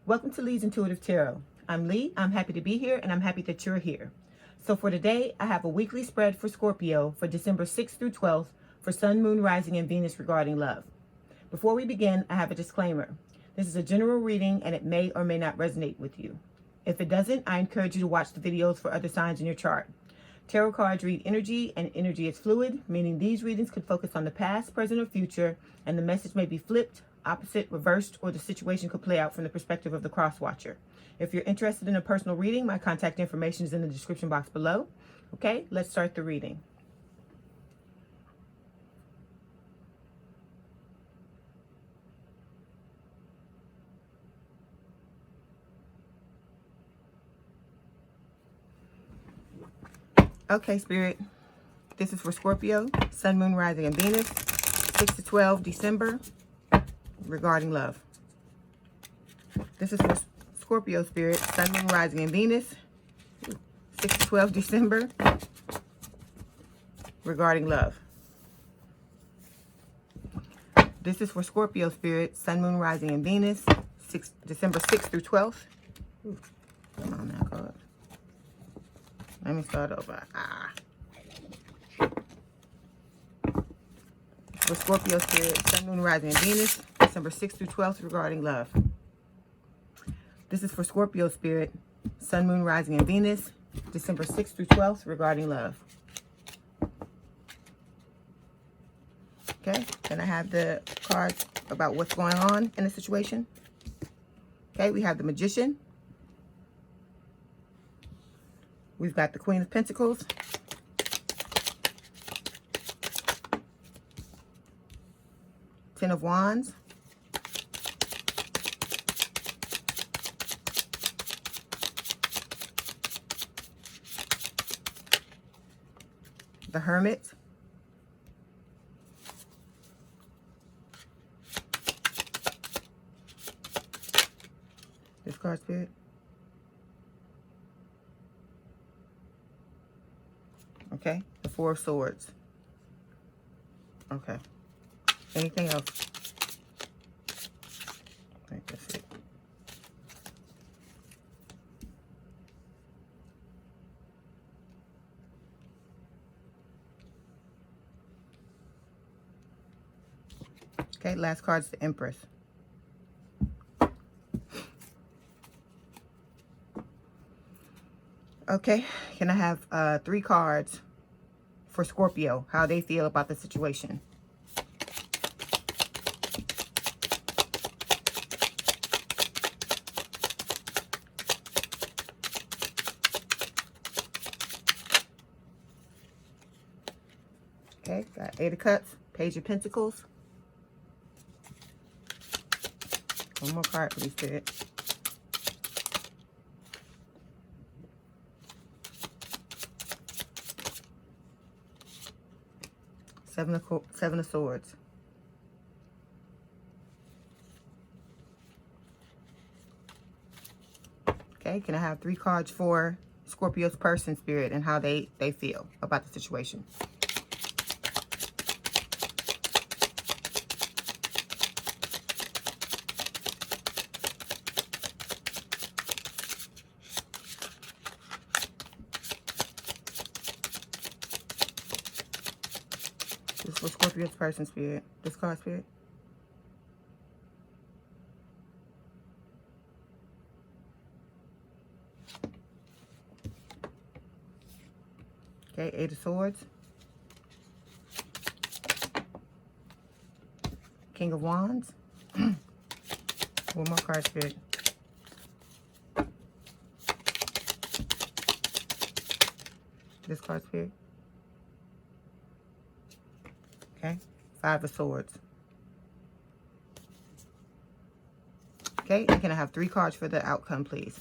Welcome to Leigh's Intuitive Tarot. I'm Leigh. I'm happy to be here, and I'm happy that you're here. So for today, I have a weekly spread for Scorpio for December 6th through 12th for Sun, Moon, Rising, and Venus regarding love. Before we begin, I have a disclaimer. This is a general reading, and it may or may not resonate with you. If it doesn't, I encourage you to watch the videos for other signs in your chart. Tarot cards read energy, and energy is fluid, meaning these readings could focus on the past, present, or future, and the message may be flipped, opposite, reversed, or the situation could play out from the perspective of the cross-watcher. If you're interested in a personal reading, my contact information is in the description box below. Okay, let's start the reading. Okay, Spirit, this is for Scorpio, Sun, Moon, Rising, and Venus, 6 to 12 December, regarding love. This is for Scorpio, Spirit, Sun, Moon, Rising, and Venus, 6 to 12 December, regarding love. This is for Scorpio, Spirit, Sun, Moon, Rising, and Venus, December 6th through 12th. Ooh, come on now, God. Let me start over. For Scorpio, Spirit, Sun, Moon, Rising, and Venus, December 6th through 12th, regarding love. This is for Scorpio, Spirit, Sun, Moon, Rising, and Venus, December 6th through 12th, regarding love. Okay, then I have the cards about what's going on in the situation. Okay, we have the Magician. We've got the Queen of Pentacles. Ten of Wands. The Hermit. This card, Spirit. Okay, the Four of Swords. Okay. Anything else? I think that's it. Okay, last card's the Empress. Okay, can I have 3 cards for Scorpio, how they feel about the situation? Okay, got 8 of Cups, Page of Pentacles. One more card, please, Spirit. Seven of Swords. Okay, can I have 3 cards for Scorpio's person, Spirit, and how they feel about the situation? This is for Scorpio's person, Spirit. This card, Spirit. Okay, 8 of Swords. King of Wands. One more card, Spirit. This card, Spirit. Okay, 5 of Swords. Okay, and can I have 3 cards for the outcome, please?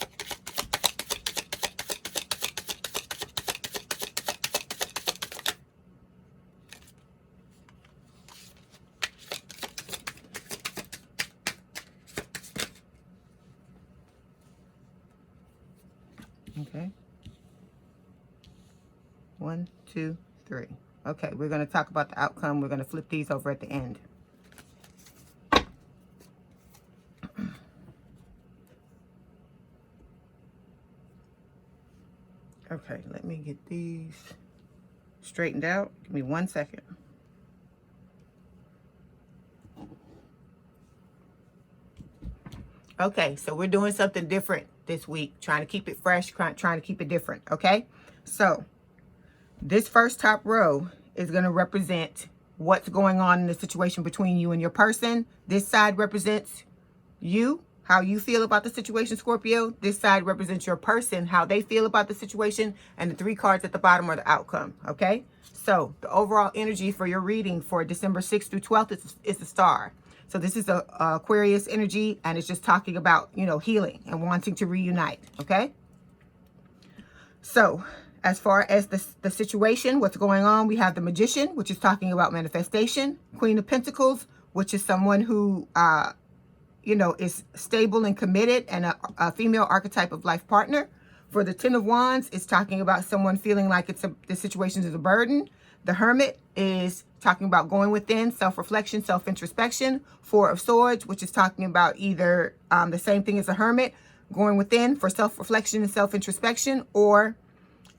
Okay. 1, 2, 3. Okay, we're going to talk about the outcome. We're going to flip these over at the end. Okay, let me get these straightened out. Give me 1 second. Okay, so we're doing something different this week, trying to keep it fresh, trying to keep it different, okay? So this first top row is going to represent what's going on in the situation between you and your person. This side represents you, how you feel about the situation, Scorpio. This side represents your person, how they feel about the situation. And the 3 cards at the bottom are the outcome, okay? So the overall energy for your reading for December 6th through 12th is the star. So this is a Aquarius energy, and it's just talking about, you know, healing and wanting to reunite, okay? So as far as the situation, what's going on, we have the Magician, which is talking about manifestation. Queen of Pentacles, which is someone who, you know, is stable and committed and a female archetype of life partner. For the 10 of Wands, it's talking about someone feeling like the situation is a burden. The Hermit is talking about going within, self-reflection, self-introspection. 4 of Swords, which is talking about either the same thing as a hermit, going within for self-reflection and self-introspection, or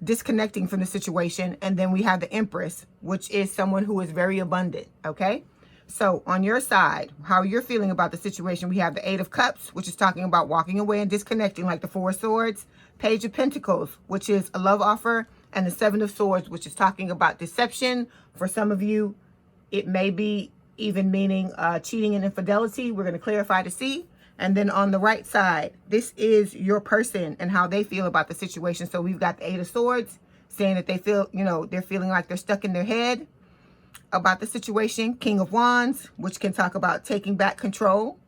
disconnecting from the situation. And then we have the Empress, which is someone who is very abundant, okay? So on your side, how you're feeling about the situation, we have the 8 of Cups, which is talking about walking away and disconnecting, like the 4 of Swords. Page of Pentacles, which is a love offer. And the 7 of Swords, which is talking about deception. For some of you, it may be even meaning cheating and infidelity. We're going to clarify to see. And then on the right side, this is your person and how they feel about the situation. So we've got the 8 of Swords saying that they feel, you know, they're feeling like they're stuck in their head about the situation. King of Wands, which can talk about taking back control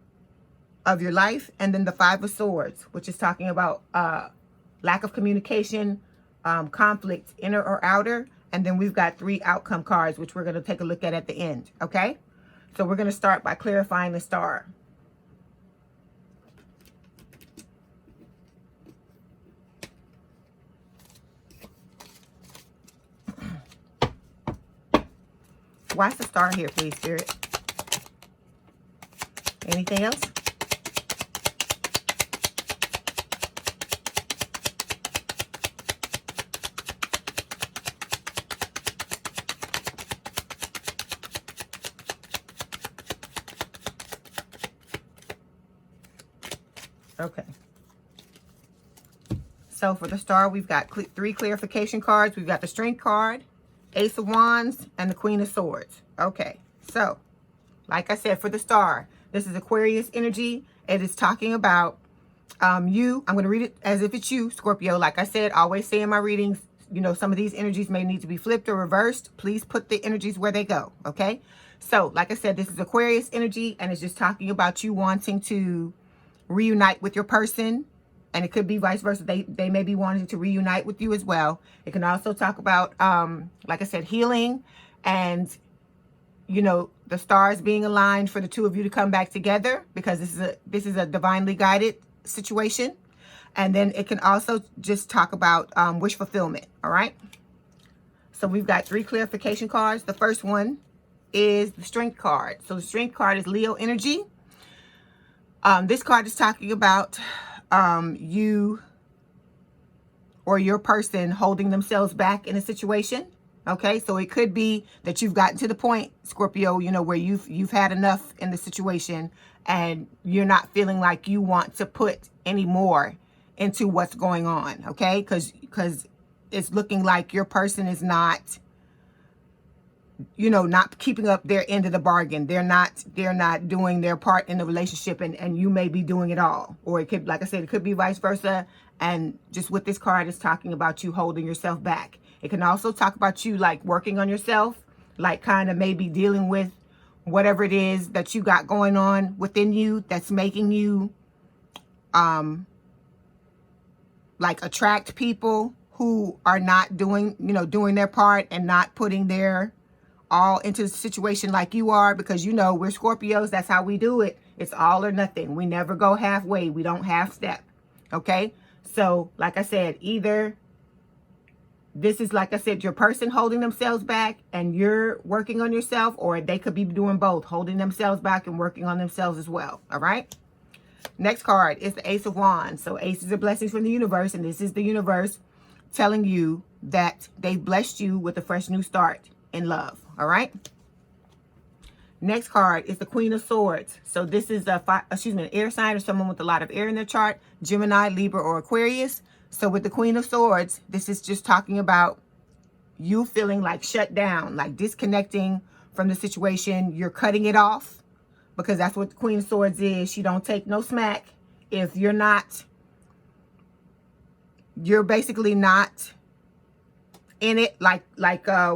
of your life. And then the 5 of Swords, which is talking about lack of communication, conflict, inner or outer. And then we've got 3 outcome cards, which we're going to take a look at the end. Okay, so we're going to start by clarifying the star. Why's the star here, please, Spirit? Anything else? Okay. So for the star, we've got 3 clarification cards. We've got the Strength card, Ace of Wands, and the Queen of Swords. Okay. So, like I said, for the star, this is Aquarius energy. It is talking about you. I'm going to read it as if it's you, Scorpio. Like I said, I always say in my readings, you know, some of these energies may need to be flipped or reversed. Please put the energies where they go. Okay. So, like I said, this is Aquarius energy, and it's just talking about you wanting to reunite with your person, and it could be vice versa. They may be wanting to reunite with you as well. It can also talk about like I said, healing, and you know, the stars being aligned for the 2 of you to come back together, because this is a divinely guided situation. And then it can also just talk about wish fulfillment. All right, so we've got 3 clarification cards. The first one is the Strength card. So the Strength card is Leo energy. This card is talking about you or your person holding themselves back in a situation. Okay, so it could be that you've gotten to the point, Scorpio, you know, where you've had enough in the situation, and you're not feeling like you want to put any more into what's going on. Okay, because it's looking like your person is not, you know, not keeping up their end of the bargain. They're not doing their part in the relationship, and you may be doing it all. Or it could, like I said, it could be vice versa. And just with this card, is talking about you holding yourself back. It can also talk about you like working on yourself, like kind of maybe dealing with whatever it is that you got going on within you that's making you like attract people who are not doing, you know, doing their part and not putting their all into the situation like you are, because you know, we're Scorpios, that's how we do it. It's all or nothing. We never go halfway. We don't half step. Okay, so like I said, either this is, like I said, your person holding themselves back and you're working on yourself, or they could be doing both, holding themselves back and working on themselves as well. All right, next card is the Ace of Wands. So aces are blessings from the universe, and this is the universe telling you that they've blessed you with a fresh new start in love. All right. Next card is the Queen of Swords. So this is an air sign or someone with a lot of air in their chart, Gemini, Libra, or Aquarius. So with the Queen of Swords, this is just talking about you feeling like shut down, like disconnecting from the situation. You're cutting it off, because that's what the Queen of Swords is. She don't take no smack. If you're basically not in it like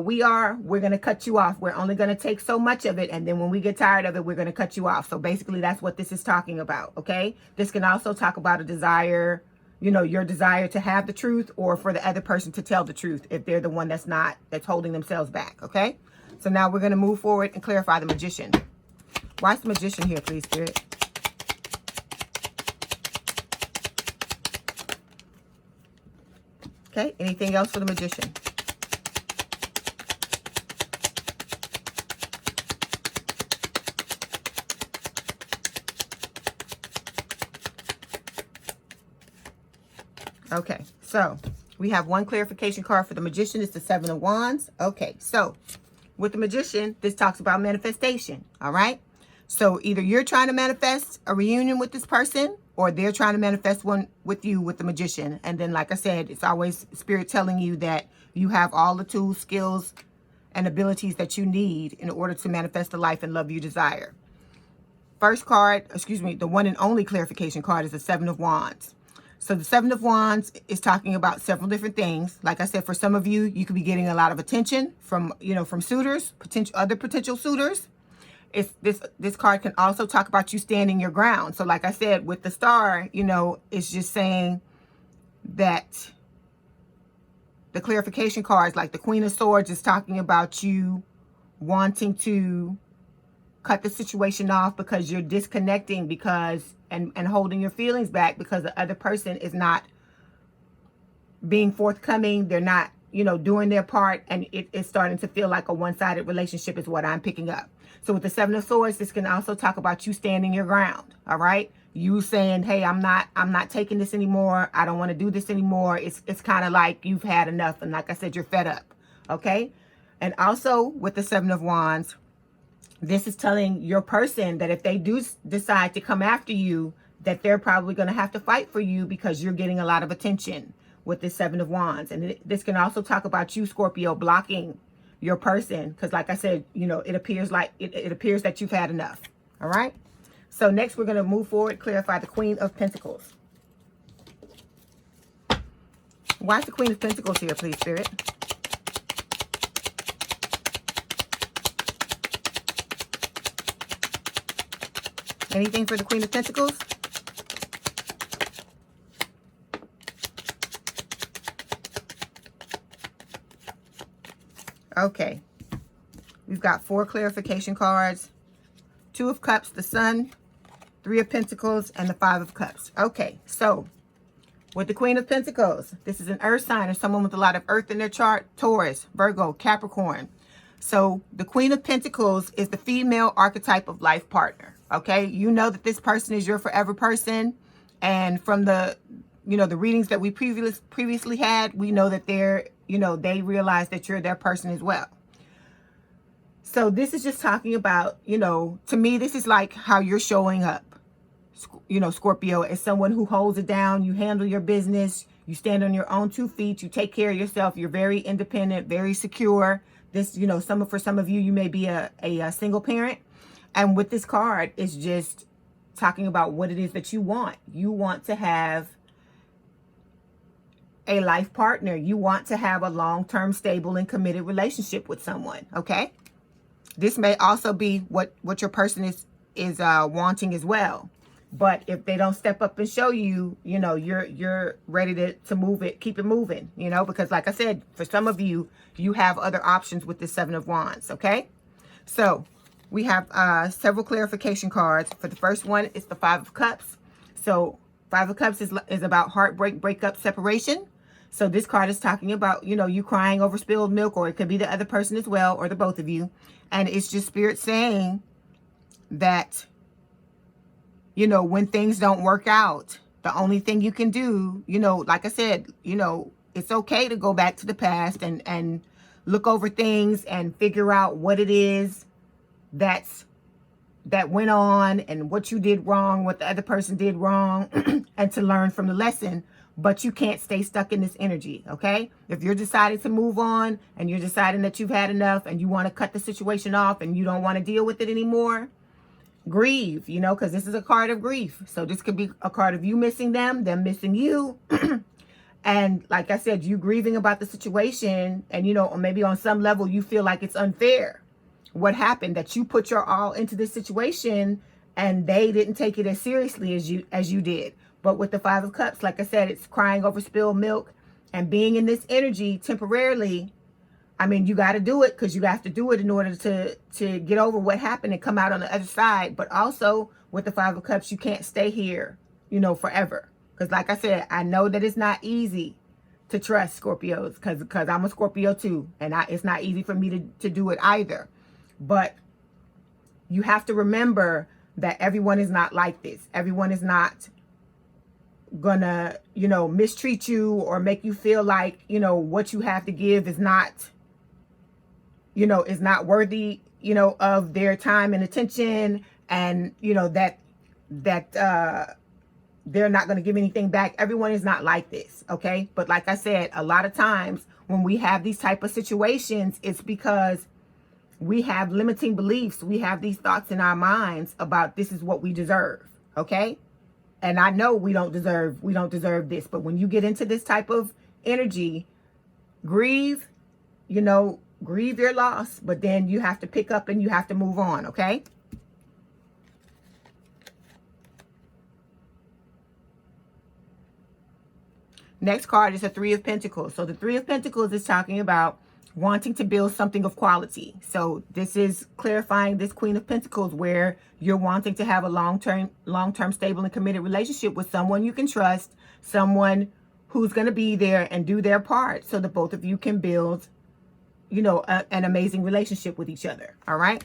we are, we're going to cut you off. We're only going to take so much of it, and then when we get tired of it, we're going to cut you off. So basically that's what this is talking about. Okay, this can also talk about a desire, your desire to have the truth, or for the other person to tell the truth if they're the one that's holding themselves back. Okay, so now we're going to move forward and clarify the Magician. Why is the Magician here, please, Spirit? Okay, anything else for the Magician? Okay, so we have one clarification card for the Magician. It's the Seven of Wands. Okay, so with the Magician, this talks about manifestation. All right, so either you're trying to manifest a reunion with this person, or they're trying to manifest one with you with the Magician. And then, like I said, it's always Spirit telling you that you have all the tools, skills, and abilities that you need in order to manifest the life and love you desire. First card, the one and only clarification card is the Seven of Wands. So the Seven of Wands is talking about several different things. Like I said, for some of you, you could be getting a lot of attention from suitors, other potential suitors. This card can also talk about you standing your ground. So like I said, with the Star, it's just saying that the clarification cards, like the Queen of Swords, is talking about you wanting to cut the situation off because you're disconnecting and holding your feelings back because the other person is not being forthcoming. They're not, doing their part, and it's starting to feel like a one-sided relationship is what I'm picking up. So with the Seven of Swords, this can also talk about you standing your ground. All right. You saying, hey, I'm not taking this anymore. I don't want to do this anymore. It's kind of like you've had enough. And like I said, you're fed up. Okay. And also with the Seven of Wands, this is telling your person that if they do decide to come after you, that they're probably going to have to fight for you because you're getting a lot of attention with this Seven of Wands. And this can also talk about you, Scorpio, blocking your person, because like I said, it appears that you've had enough. All right. So next we're going to move forward, clarify the Queen of Pentacles. Why is the Queen of Pentacles here, please, Spirit? Anything for the Queen of Pentacles? Okay. We've got 4 clarification cards. 2 of Cups, the Sun, 3 of Pentacles, and the 5 of Cups. Okay, so with the Queen of Pentacles, this is an earth sign or someone with a lot of earth in their chart. Taurus, Virgo, Capricorn. So the Queen of Pentacles is the female archetype of life partner. Okay, you know that this person is your forever person. And from the, the readings that we previously had, we know that they realize that you're their person as well. So this is just talking about, to me, this is like how you're showing up, Scorpio, as someone who holds it down. You handle your business. You stand on your own 2 feet. You take care of yourself. You're very independent, very secure. This, for some of you, you may be a single parent. And with this card, it's just talking about what it is that you want. You want to have a life partner. You want to have a long-term, stable, and committed relationship with someone. Okay. This may also be what your person is wanting as well. But if they don't step up and show you, you're ready to move it, keep it moving, because like I said, for some of you, you have other options with the Seven of Wands. Okay. So we have several clarification cards. For the first one, it's the 5 of Cups. So 5 of Cups is about heartbreak, breakup, separation. So this card is talking about, you crying over spilled milk, or it could be the other person as well, or the both of you. And it's just Spirit saying that, when things don't work out, the only thing you can do, like I said, it's okay to go back to the past and look over things and figure out what it is that went on and what you did wrong, what the other person did wrong, and to learn from the lesson. But you can't stay stuck in this energy, okay? If you're deciding to move on and you're deciding that you've had enough and you want to cut the situation off and you don't want to deal with it anymore, grieve, you know, because this is a card of grief. So this could be a card of you missing them missing you. And like I said, you grieving about the situation, and, you know, or maybe on some level you feel like it's unfair. What happened, that you put your all into this situation and they didn't take it as seriously as you did. But with the Five of Cups, like I said, it's crying over spilled milk and being in this energy temporarily. I mean, you got to do it because you have to do it in order to get over what happened and come out on the other side. But also with the Five of Cups, you can't stay here, you know, forever. Because like I said, I know that it's not easy to trust Scorpios because I'm a Scorpio too. And it's not easy for me to do it either. But you have to remember that everyone is not like this. Everyone is not gonna, you know, mistreat you or make you feel like, you know, what you have to give is not, you know, is not worthy, you know, of their time and attention. And, you know, that they're not going to give anything back. Everyone is not like this, okay? But like I said, a lot of times when we have these type of situations, it's because we have limiting beliefs. We have these thoughts in our minds about this is what we deserve, okay? And I know we don't deserve this. But when you get into this type of energy, grieve, you know, grieve your loss. But then you have to pick up and you have to move on, okay? Next card is the Three of Pentacles. So the Three of Pentacles is talking about wanting to build something of quality. So this is clarifying this Queen of Pentacles, where you're wanting to have a long-term, stable and committed relationship with someone you can trust, someone who's going to be there and do their part so that both of you can build, you know, an amazing relationship with each other. All right.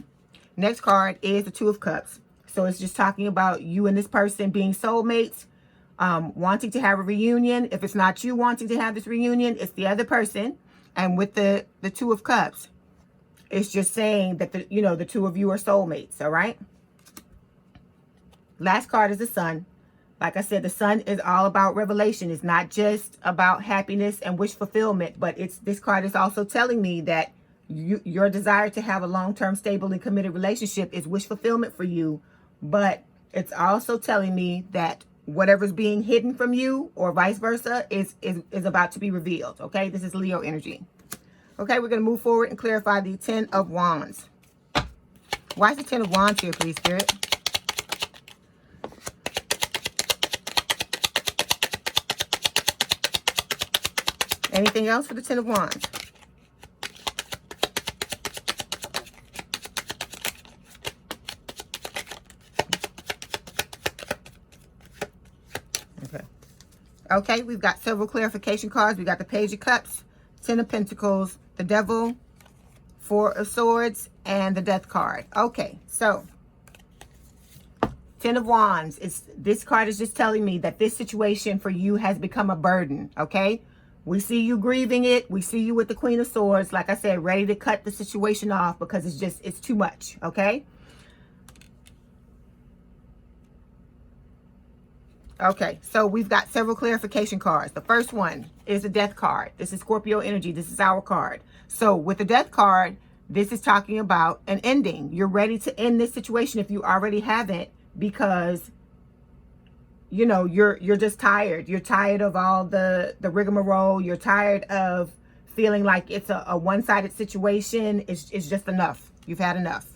Next card is the Two of Cups. So it's just talking about you and this person being soulmates, wanting to have a reunion. If it's not you wanting to have this reunion, it's the other person. And with the Two of Cups, it's just saying that the two of you are soulmates. All right. Last card is the Sun. Like I said, the Sun is all about revelation. It's not just about happiness and wish fulfillment, but this card is also telling me that your desire to have a long-term, stable and committed relationship is wish fulfillment for you. But it's also telling me that whatever's being hidden from you, or vice versa, is about to be revealed. Okay, this is Leo energy. Okay, we're going to move forward and clarify the Ten of Wands. Why is the Ten of Wands here, please, Spirit? Anything else for the Ten of Wands? Okay, we've got several clarification cards. We got the Page of Cups, Ten of Pentacles, the Devil, Four of Swords, and the Death card. Okay, so Ten of Wands. This card is just telling me that this situation for you has become a burden, okay? We see you grieving it. We see you with the Queen of Swords, like I said, ready to cut the situation off because it's too much, okay? Okay, so we've got several clarification cards. The first one is the Death card. This is Scorpio energy. This is our card. So with the Death card, this is talking about an ending. You're ready to end this situation if you already haven't, because, you know, you're just tired. You're tired of all the rigmarole. You're tired of feeling like it's a one-sided situation. It's just enough. You've had enough.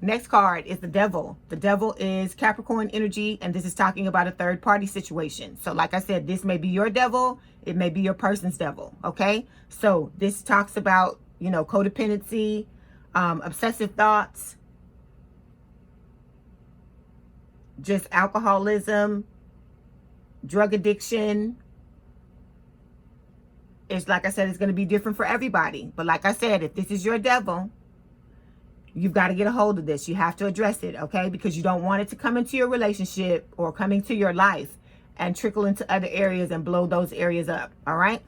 Next card is the Devil. The Devil is Capricorn energy, and this is talking about a third-party situation. So like I said, this may be your devil. It may be your person's devil, okay? So this talks about, you know, codependency, obsessive thoughts, just alcoholism, drug addiction. It's like I said, it's going to be different for everybody. But like I said, if this is your devil, you've got to get a hold of this. You have to address it, okay? Because you don't want it to come into your relationship or come into your life and trickle into other areas and blow those areas up, all right?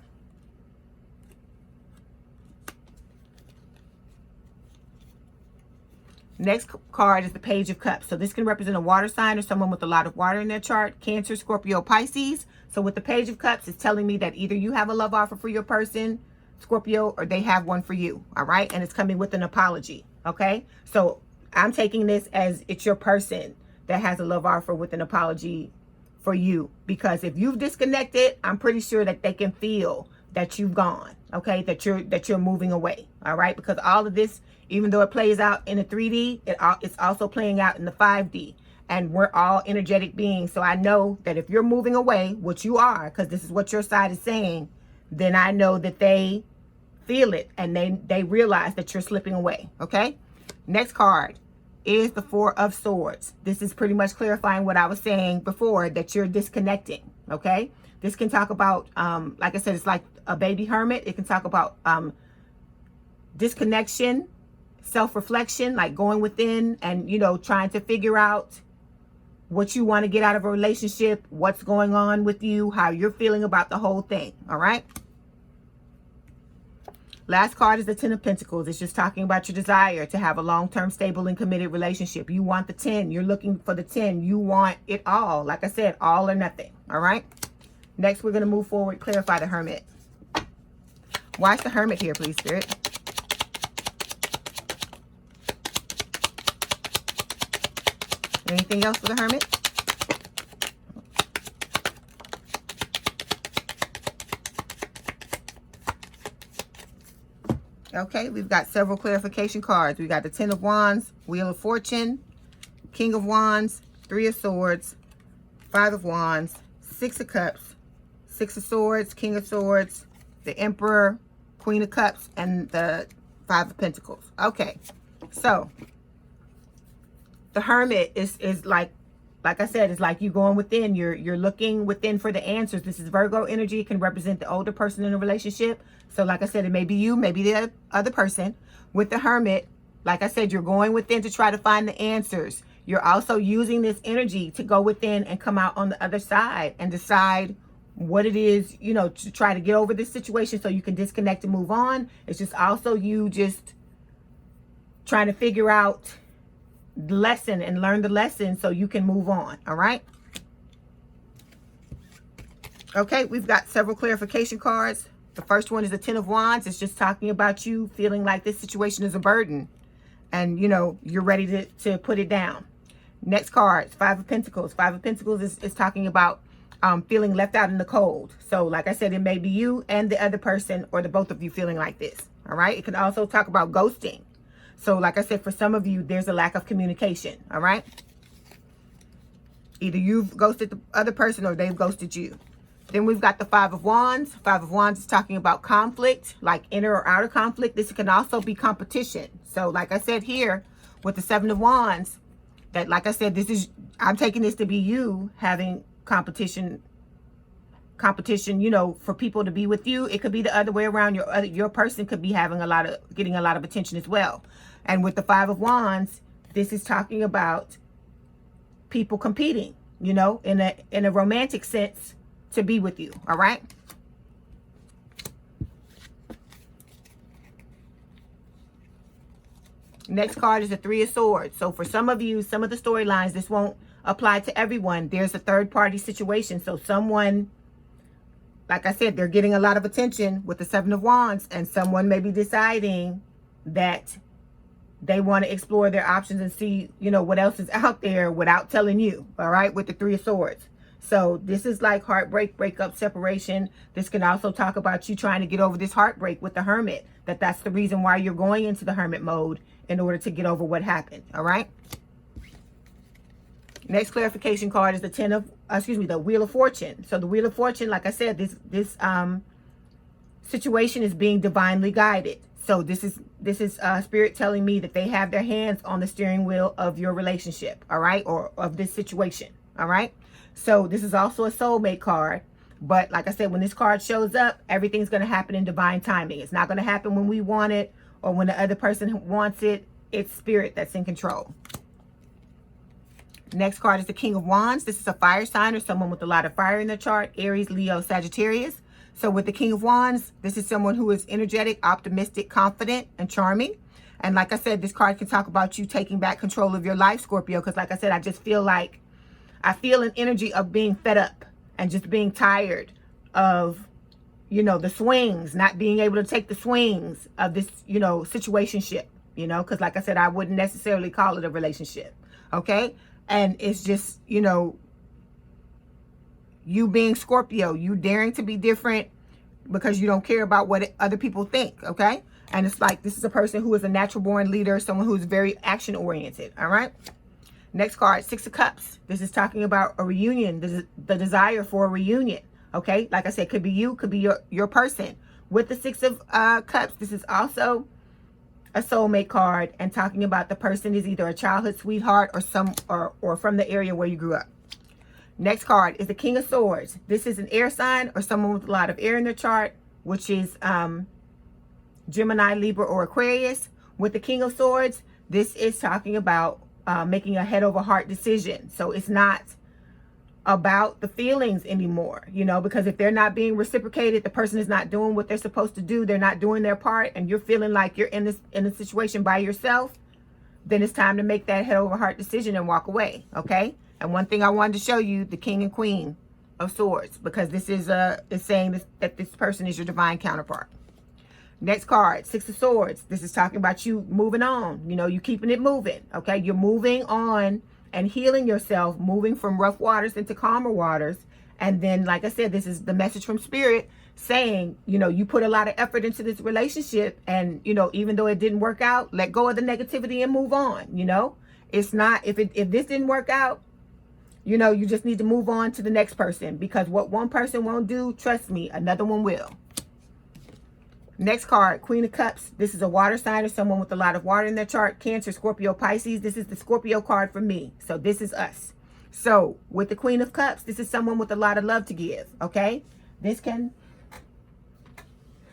Next card is the Page of Cups. So this can represent a water sign or someone with a lot of water in their chart. Cancer, Scorpio, Pisces. So with the Page of Cups, it's telling me that either you have a love offer for your person, Scorpio, or they have one for you. All right. And it's coming with an apology. Okay. So I'm taking this as it's your person that has a love offer with an apology for you. Because if you've disconnected, I'm pretty sure that they can feel that you've gone. Okay. That you're moving away. All right. Because all of this, even though it plays out in a 3D, it's also playing out in the 5D. And we're all energetic beings. So I know that if you're moving away, which you are, because this is what your side is saying, then I know that they feel it and they realize that you're slipping away. Okay. Next card is the Four of Swords. This is pretty much clarifying what I was saying before, that you're disconnecting. Okay. This can talk about, like I said, it's like a baby hermit. It can talk about disconnection, self-reflection, like going within and, you know, trying to figure out what you want to get out of a relationship, what's going on with you, how you're feeling about the whole thing. All right. Last card is the Ten of Pentacles. It's just talking about your desire to have a long-term, stable, and committed relationship. You want the 10. You're looking for the 10. You want it all. Like I said, all or nothing. All right. Next, we're going to move forward, clarify the Hermit. Why is the Hermit here, please, Spirit? Anything else for the Hermit? Okay, we've got several clarification cards. We got the Ten of Wands, Wheel of Fortune, King of Wands, Three of Swords, Five of Wands, Six of Cups, Six of Swords, King of Swords, the Emperor, Queen of Cups, and the Five of Pentacles. Okay, so the Hermit is like I said, it's like you going within. You're looking within for the answers. This is Virgo energy. It can represent the older person in a relationship. So like I said, it may be you, maybe the other person. With the Hermit, like I said, you're going within to try to find the answers. You're also using this energy to go within and come out on the other side and decide what it is, you know, to try to get over this situation so you can disconnect and move on. It's just also you just trying to figure out the lesson and learn the lesson so you can move on. All right. Okay, we've got several clarification cards. The first one is the Ten of Wands. It's just talking about you feeling like this situation is a burden and, you know, you're ready to put it down. Next card, Five of Pentacles. Five of Pentacles is talking about feeling left out in the cold. So like I said, it may be you and the other person or the both of you feeling like this. All right. It can also talk about ghosting. So like I said, for some of you, there's a lack of communication. All right. Either you've ghosted the other person or they've ghosted you. Then we've got the Five of Wands. Five of Wands is talking about conflict, like inner or outer conflict. This can also be competition. So like I said here with the Seven of Wands, that like I said, I'm taking this to be you having competition, you know, for people to be with you. It could be the other way around. Your person could be having getting a lot of attention as well. And with the Five of Wands, this is talking about people competing, you know, in a romantic sense to be with you. All right. Next card is the Three of Swords. So for some of you, some of the storylines, this won't apply to everyone. There's a third party situation. So someone, like I said, they're getting a lot of attention with the Seven of Wands, and someone may be deciding that they want to explore their options and see, you know, what else is out there without telling you. All right. With the Three of Swords. So this is like heartbreak, breakup, separation. This can also talk about you trying to get over this heartbreak with the Hermit. That's the reason why you're going into the Hermit mode, in order to get over what happened. All right. Next clarification card is the Wheel of Fortune. So the Wheel of Fortune, like I said, this situation is being divinely guided. So this is Spirit telling me that they have their hands on the steering wheel of your relationship. All right. Or of this situation. All right. So this is also a soulmate card. But like I said, when this card shows up, everything's going to happen in divine timing. It's not going to happen when we want it or when the other person wants it. it's spirit that's in control. Next card is the King of Wands. This is a fire sign or someone with a lot of fire in the chart. Aries, Leo, Sagittarius. So with the King of Wands, this is someone who is energetic, optimistic, confident, and charming. And like I said, this card can talk about you taking back control of your life, Scorpio. Because like I said, I just feel like, I feel an energy of being fed up and just being tired of, you know, the swings, not being able to take the swings of this, you know, situationship, you know, because like I said, I wouldn't necessarily call it a relationship. Okay. And it's just, you know, you being Scorpio, you daring to be different because you don't care about what other people think. Okay. And it's like, this is a person who is a natural born leader, someone who's very action oriented. All right. Next card, Six of Cups. This is talking about a reunion, the desire for a reunion. Okay. Like I said, could be you, could be your person. With the Six of Cups, this is also a soulmate card and talking about the person is either a childhood sweetheart or from the area where you grew up. Next card is the King of Swords. This is an air sign or someone with a lot of air in their chart, which is Gemini, Libra, or Aquarius. With the King of Swords, this is talking about making a head over heart decision. So it's not about the feelings anymore, you know, because if they're not being reciprocated, the person is not doing what they're supposed to do, they're not doing their part, and you're feeling like you're in a situation by yourself, then it's time to make that head over heart decision and walk away. Okay. And one thing I wanted to show you, the King and Queen of Swords, because this is saying that this person is your divine counterpart. Next card, Six of Swords. This is talking about you moving on, you know, you keeping it moving. Okay. You're moving on and healing yourself, moving from rough waters into calmer waters. And then, like I said, this is the message from Spirit saying, you know, you put a lot of effort into this relationship and, you know, even though it didn't work out, let go of the negativity and move on. You know, it's not, if this didn't work out, you know, you just need to move on to the next person, because what one person won't do, trust me, another one will. Next card, Queen of Cups. This is a water sign or someone with a lot of water in their chart. Cancer, Scorpio, Pisces. This is the Scorpio card for me. So this is us. So with the Queen of Cups, this is someone with a lot of love to give. Okay. This can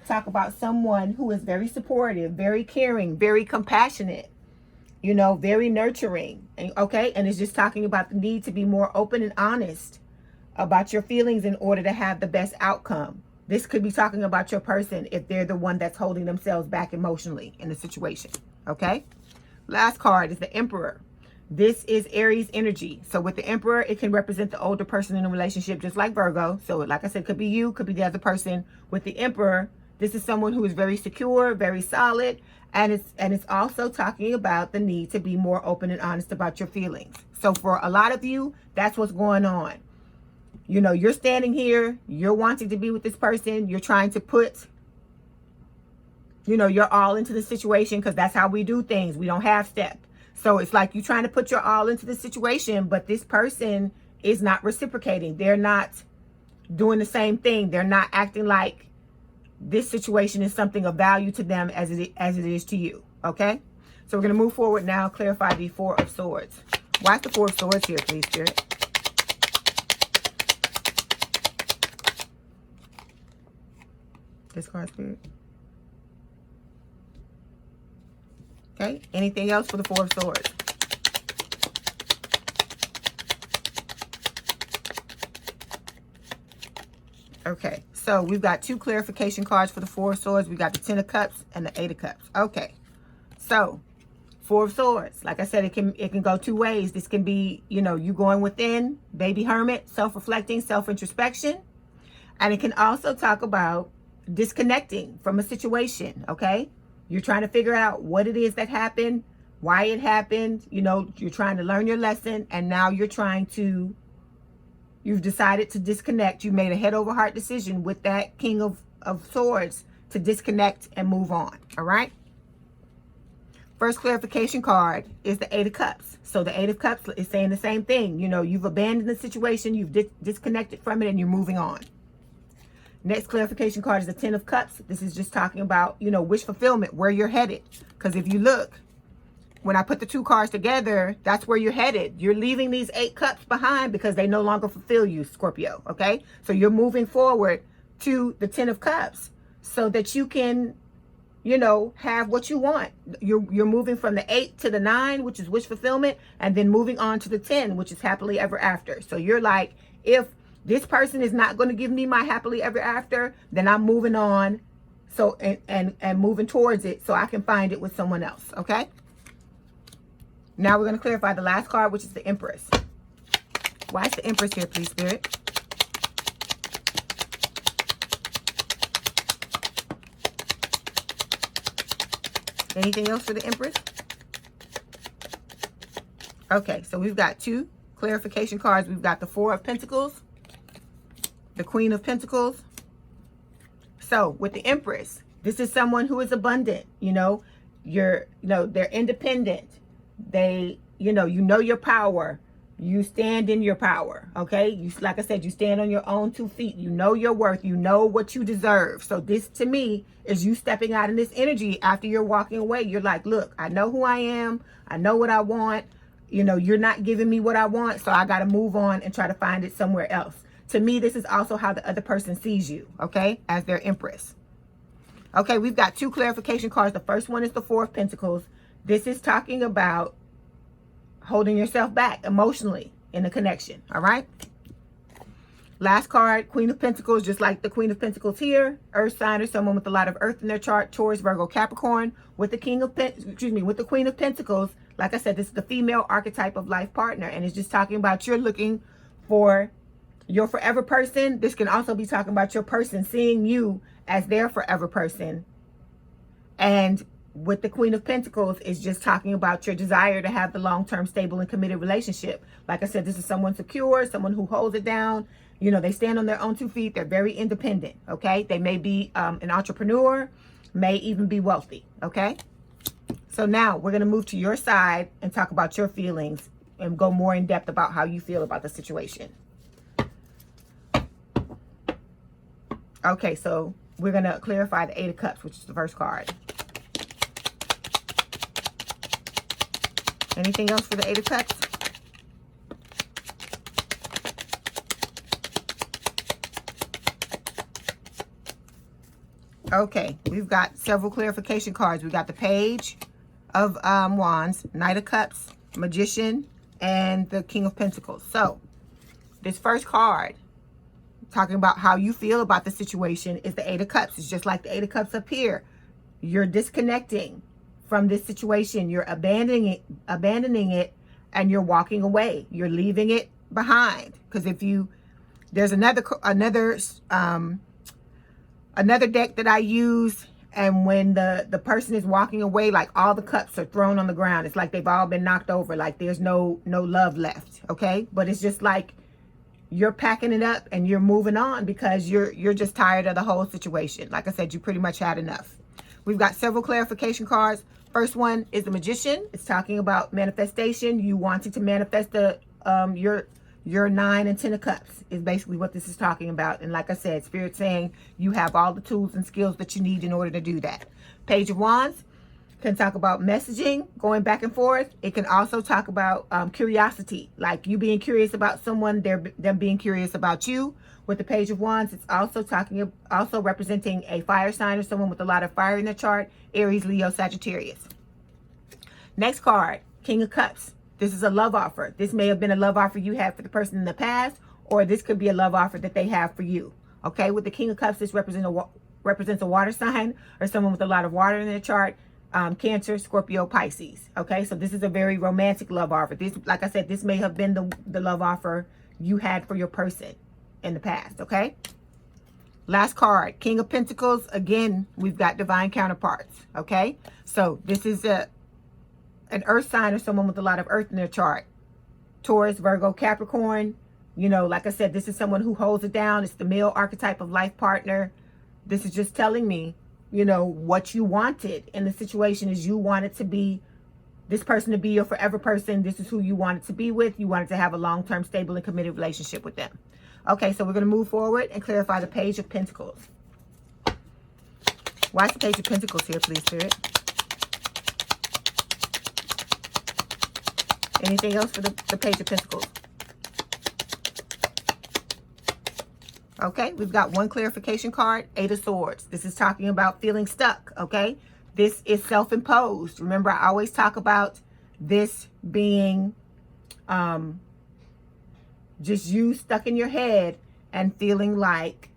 talk about someone who is very supportive, very caring, very compassionate, you know, very nurturing. Okay. And it's just talking about the need to be more open and honest about your feelings in order to have the best outcome. This could be talking about your person if they're the one that's holding themselves back emotionally in the situation. Okay. Last card is the Emperor. This is Aries energy. So with the Emperor, it can represent the older person in a relationship, just like Virgo. So like I said, could be you, could be the other person. With the Emperor, this is someone who is very secure, very solid. And it's also talking about the need to be more open and honest about your feelings. So for a lot of you, that's what's going on. You know, you're standing here, you're wanting to be with this person, you're trying to put, you know, you're all into the situation, because that's how we do things. We don't half step. So it's like you're trying to put your all into the situation, but this person is not reciprocating. They're not doing the same thing. They're not acting like this situation is something of value to them as it is to you. Okay. So we're going to move forward now, clarify the Four of Swords. Why is the Four of Swords here, please, Spirit? This card, Spirit. Okay. Anything else for the Four of Swords? Okay. So we've got two clarification cards for the Four of Swords. We got the Ten of Cups and the Eight of Cups. Okay. So Four of Swords. Like I said, it can go two ways. This can be, you know, you going within, baby hermit, self-reflecting, self-introspection. And it can also talk about disconnecting from a situation. Okay. You're trying to figure out what it is that happened, why it happened. You know, you're trying to learn your lesson, and now you've decided to disconnect. You made a head over heart decision with that King of Swords to disconnect and move on. All right. First clarification card is the Eight of Cups. So the Eight of Cups is saying the same thing. You know, you've abandoned the situation, you've disconnected from it, and you're moving on. Next clarification card is the Ten of Cups. This is just talking about, you know, wish fulfillment, where you're headed. Because if you look, when I put the two cards together, that's where you're headed. You're leaving these 8 cups behind because they no longer fulfill you, Scorpio. Okay. So you're moving forward to the Ten of Cups so that you can you know, have what you want. You're moving from the 8 to the 9, which is wish fulfillment, and then moving on to the 10, which is happily ever after. So you're like, if this person is not going to give me my happily ever after, then I'm moving on. So, and moving towards it so I can find it with someone else. Okay. Now we're going to clarify the last card, which is the Empress. Why is the Empress here, please, Spirit? Anything else for the Empress? Okay, so we've got 2 clarification cards. We've got the 4 of Pentacles, the Queen of Pentacles. So with the Empress, this is someone who is abundant. You know, they're independent. They, you know your power. You stand in your power, okay? You, like I said, you stand on your own 2 feet. You know your worth. You know what you deserve. So this, to me, is you stepping out in this energy after you're walking away. You're like, look, I know who I am. I know what I want. You know, you're not giving me what I want, so I got to move on and try to find it somewhere else. To me, this is also how the other person sees you, okay, as their Empress. Okay, we've got 2 clarification cards. The first one is the 4 of Pentacles. This is talking about holding yourself back emotionally in a connection, all right? Last card, Queen of Pentacles, just like the Queen of Pentacles here, Earth sign or someone with a lot of Earth in their chart, Taurus, Virgo, Capricorn. With the with the Queen of Pentacles, like I said, this is the female archetype of life partner, and it's just talking about you're looking for your forever person. This can also be talking about your person seeing you as their forever person. And with the Queen of Pentacles, is just talking about your desire to have the long-term, stable, and committed relationship. Like I said, this is someone secure, someone who holds it down. You know, they stand on their own 2 feet. They're very independent, okay? They may be an entrepreneur, may even be wealthy, okay? So now we're going to move to your side and talk about your feelings and go more in depth about how you feel about the situation. Okay, so we're going to clarify the 8 of Cups, which is the first card. Anything else for the 8 of Cups? Okay, we've got several clarification cards. We got the Page of Wands, Knight of Cups, Magician, and the King of Pentacles. So, this first card, talking about how you feel about the situation, is the 8 of Cups. It's just like the 8 of Cups up here. You're disconnecting from this situation. You're abandoning it, and you're walking away. You're leaving it behind. Because there's another deck that I use, and when the person is walking away, like all the cups are thrown on the ground. It's like they've all been knocked over. Like there's no love left. Okay, but it's just like you're packing it up and you're moving on because you're just tired of the whole situation. Like I said, you pretty much had enough. We've got several clarification cards. First one is the Magician. It's talking about manifestation. You wanting to manifest your 9 and 10 of Cups is basically what this is talking about. And like I said, Spirit saying you have all the tools and skills that you need in order to do that. Page of Wands can talk about messaging, going back and forth. It can also talk about curiosity, like you being curious about someone, them being curious about you. With the Page of Wands, it's also representing a fire sign or someone with a lot of fire in their chart, Aries, Leo, Sagittarius. Next card, King of Cups. This is a love offer. This may have been a love offer you had for the person in the past, or this could be a love offer that they have for you. Okay, with the King of Cups, this represents a water sign or someone with a lot of water in their chart, Cancer, Scorpio, Pisces. Okay, so this is a very romantic love offer. This, like I said, this may have been the love offer you had for your person in the past. Okay, last card, King of Pentacles. Again, we've got divine counterparts. Okay, so this is an earth sign or someone with a lot of earth in their chart, Taurus, Virgo, Capricorn. You know, like I said, this is someone who holds it down. It's the male archetype of life partner. This is just telling me, you know, what you wanted in the situation is you wanted to be this person to be your forever person. This is who you wanted to be with. You wanted to have a long-term, stable, and committed relationship with them. Okay, so we're going to move forward and clarify the Page of Pentacles. Why is the Page of Pentacles here, please, Spirit? Anything else for the Page of Pentacles? Okay, we've got one clarification card, 8 of Swords. This is talking about feeling stuck, okay? This is self-imposed. Remember, I always talk about this being just you stuck in your head and feeling like,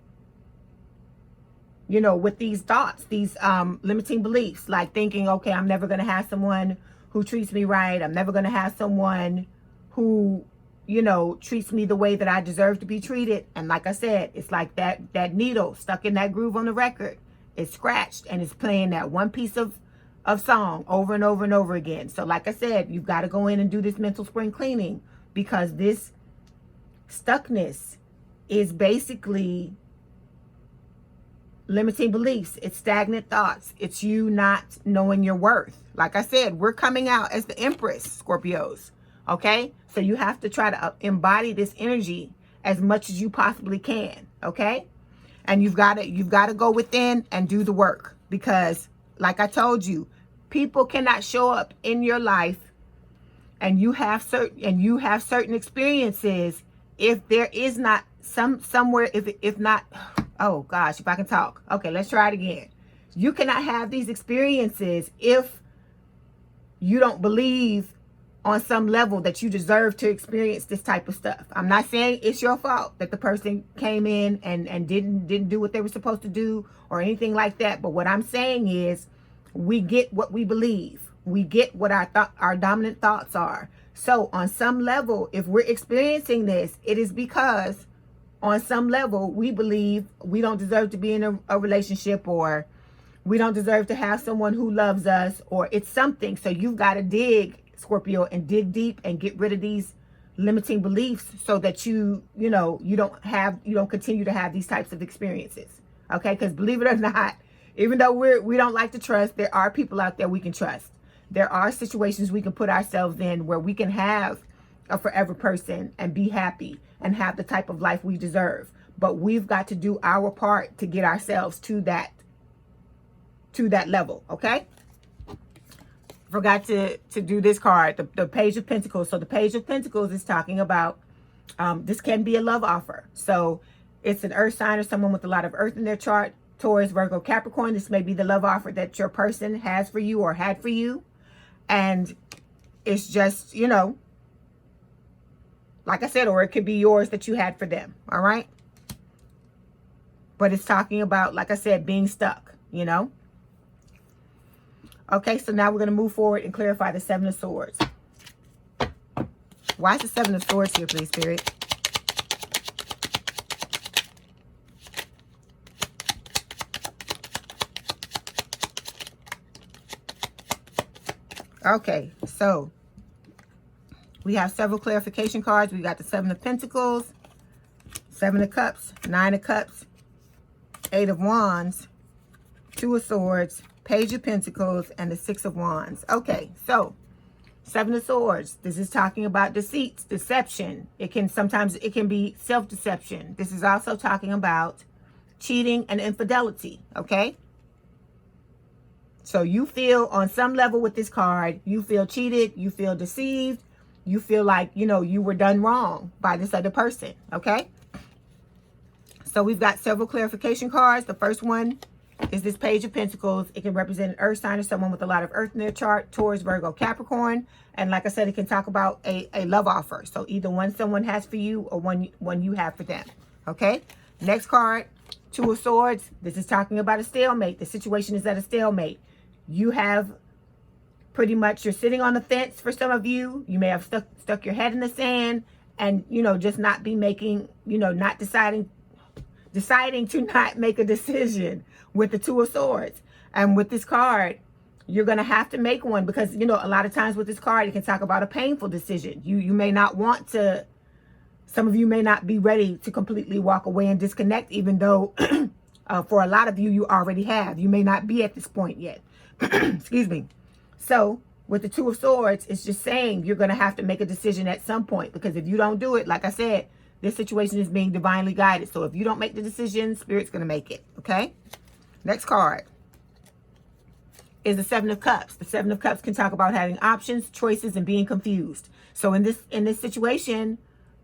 you know, with these thoughts, these limiting beliefs, like thinking, okay, I'm never going to have someone who treats me right. I'm never going to have someone who, you know, treats me the way that I deserve to be treated. And like I said, it's like that needle stuck in that groove on the record. It's scratched and it's playing that one piece of song over and over and over again. So like I said, you've got to go in and do this mental spring cleaning, because this stuckness is basically limiting beliefs. It's stagnant thoughts. It's you not knowing your worth. Like I said, we're coming out as the Empress, Scorpios. Okay? So you have to try to embody this energy as much as you possibly can. Okay? And you've got to go within and do the work, because like I told you, people cannot show up in your life and you have certain experiences if there is not somewhere, if not, oh gosh, if I can talk. Okay, let's try it again. You cannot have these experiences if you don't believe on some level that you deserve to experience this type of stuff. I'm not saying it's your fault that the person came in and didn't do what they were supposed to do or anything like that. But what I'm saying is, we get what we believe. We get what our dominant thoughts are. So on some level, if we're experiencing this, it is because on some level we believe we don't deserve to be in a relationship, or we don't deserve to have someone who loves us, or it's something. So you've got to dig, Scorpio, and dig deep and get rid of these limiting beliefs so that you don't continue to have these types of experiences. Okay? Because believe it or not, even though we don't like to trust, there are people out there we can trust. There are situations we can put ourselves in where we can have a forever person and be happy and have the type of life we deserve. But we've got to do our part to get ourselves to that level. Okay? Forgot to do this card, the Page of Pentacles. So the Page of Pentacles is talking about this can be a love offer. So it's an earth sign or someone with a lot of earth in their chart. Taurus, Virgo, Capricorn. This may be the love offer that your person has for you or had for you. And it's just, you know, like I said, or it could be yours that you had for them. All right. But it's talking about, like I said, being stuck, you know. Okay, so now we're going to move forward and clarify the Seven of Swords. Why is the Seven of Swords here, please, Spirit? Okay, so we have several clarification cards. We got the Seven of Pentacles, Seven of Cups, Nine of Cups, Eight of Wands, Two of Swords, Page of Pentacles, and the Six of Wands. Okay, so Seven of Swords. This is talking about deceits, deception. Sometimes it can be self-deception. This is also talking about cheating and infidelity. Okay. So you feel on some level with this card, you feel cheated, you feel deceived, you feel like, you know, you were done wrong by this other person, okay? So we've got several clarification cards. The first one is this Page of Pentacles. It can represent an earth sign or someone with a lot of earth in their chart, Taurus, Virgo, Capricorn. And like I said, it can talk about a love offer. So either one someone has for you or one you have for them, okay? Next card, Two of Swords. This is talking about a stalemate. The situation is at a stalemate. You have pretty much, you're sitting on the fence for some of you. You may have stuck your head in the sand and, you know, just not be making, you know, not deciding to not make a decision with the Two of Swords. And with this card, you're going to have to make one because, you know, a lot of times with this card, it can talk about a painful decision. You may not want to, some of you may not be ready to completely walk away and disconnect, even though for a lot of you, you already have. You may not be at this point yet. Excuse me. So with the Two of Swords, it's just saying you're going to have to make a decision at some point, because if you don't do it, like I said, this situation is being divinely guided. So if you don't make the decision, Spirit's going to make it. Okay. Next card is the Seven of Cups. The Seven of Cups can talk about having options, choices, and being confused. So in this situation,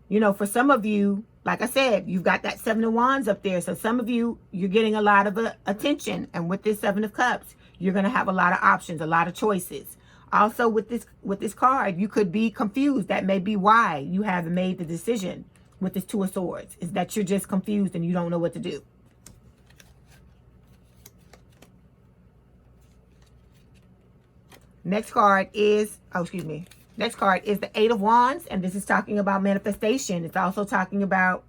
you know, for some of you, like I said, you've got that Seven of Wands up there. So some of you, you're getting a lot of attention. And with this Seven of Cups, You're going to have a lot of options, a lot of choices. Also, with this card, you could be confused. That may be why you haven't made the decision with this Two of Swords, is that you're just confused and you don't know what to do. Next card is, next card is the Eight of Wands, and this is talking about manifestation. It's also talking about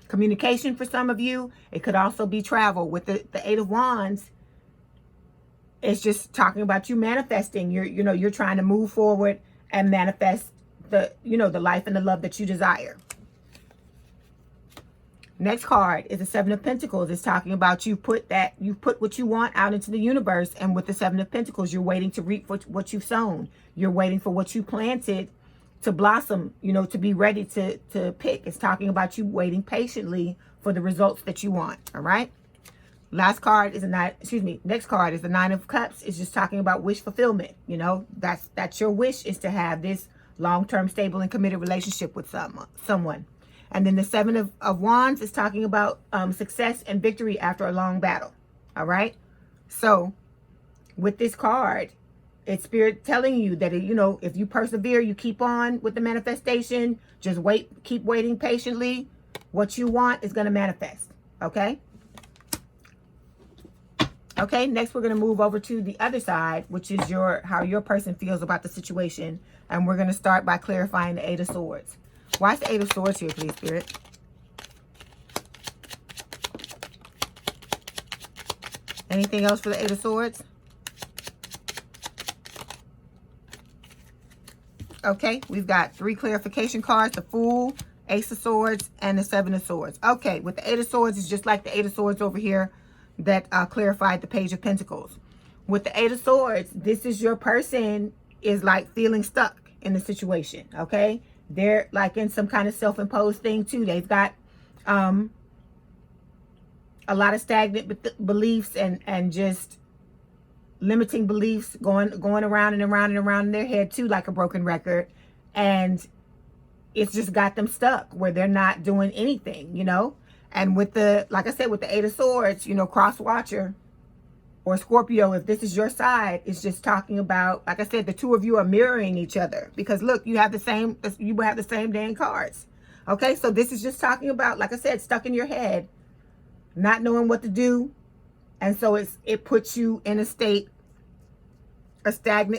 communication for some of you. It could also be travel. With the Eight of Wands, it's just talking about you manifesting. You're trying to move forward and manifest the life and the love that you desire. Next card is the Seven of Pentacles. It's talking about you put what you want out into the universe, and with the Seven of Pentacles, you're waiting to reap what you've sown. You're waiting for what you planted to blossom, to be ready to pick. It's talking about you waiting patiently for the results that you want. All right. Next card is the Nine of Cups. It's just talking about wish fulfillment. That's your wish, is to have this long-term, stable, and committed relationship with someone. And then the Seven of Wands is talking about success and victory after a long battle. All right. So with this card, it's Spirit telling you that, if you persevere, you keep on with the manifestation, just keep waiting patiently. What you want is going to manifest. Okay. Okay. Next, we're going to move over to the other side, which is how your person feels about the situation. And we're going to start by clarifying the Eight of Swords. Why is the Eight of Swords here, please, Spirit? Anything else for the Eight of Swords? Okay, we've got 3 clarification cards: the Fool, Ace of Swords, and the Seven of Swords. Okay, with the Eight of Swords, it's just like the Eight of Swords over here that clarified the Page of Pentacles. With the Eight of Swords, this is your person is like feeling stuck in the situation, okay? They're like in some kind of self-imposed thing too. They've got a lot of stagnant beliefs and just limiting beliefs going around and around and around in their head too, like a broken record. And it's just got them stuck where they're not doing anything, And with like I said, with the Eight of Swords, cross watcher or Scorpio, if this is your side, it's just talking about, like I said, the two of you are mirroring each other, because look, you have the same damn cards. Okay, so this is just talking about, like I said, stuck in your head, not knowing what to do. And so it puts you in a stagnant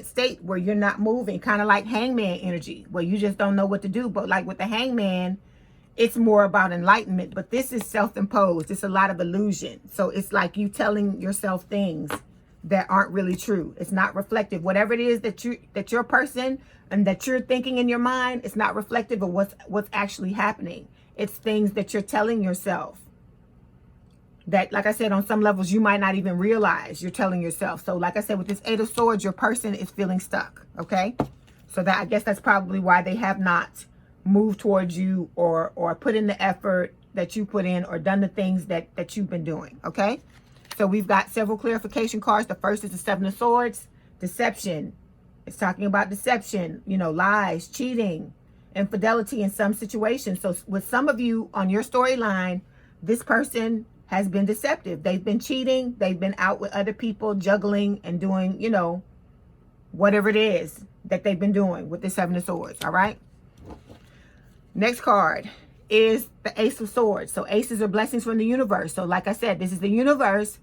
state where you're not moving, kind of like Hangman energy, where you just don't know what to do. But like with the Hangman, it's more about enlightenment, but this is self-imposed. It's a lot of illusion. So it's like you telling yourself things that aren't really true. It's not reflective. Whatever it is that your person and that you're thinking in your mind, it's not reflective of what's actually happening. It's things that you're telling yourself that, like I said, on some levels you might not even realize you're telling yourself. So like I said, with this Eight of Swords, your person is feeling stuck. Okay, so I guess that's probably why they have not move towards you or put in the effort that you put in or done the things that you've been doing. Okay, so we've got several clarification cards. The first is the Seven of Swords, deception. It's talking about deception, lies, cheating, infidelity in some situations. So with some of you on your storyline, this person has been deceptive. They've been cheating. They've been out with other people, juggling and doing, whatever it is that they've been doing with the Seven of Swords. All right. Next card is the Ace of Swords. So aces are blessings from the universe. So like I said, this is the universe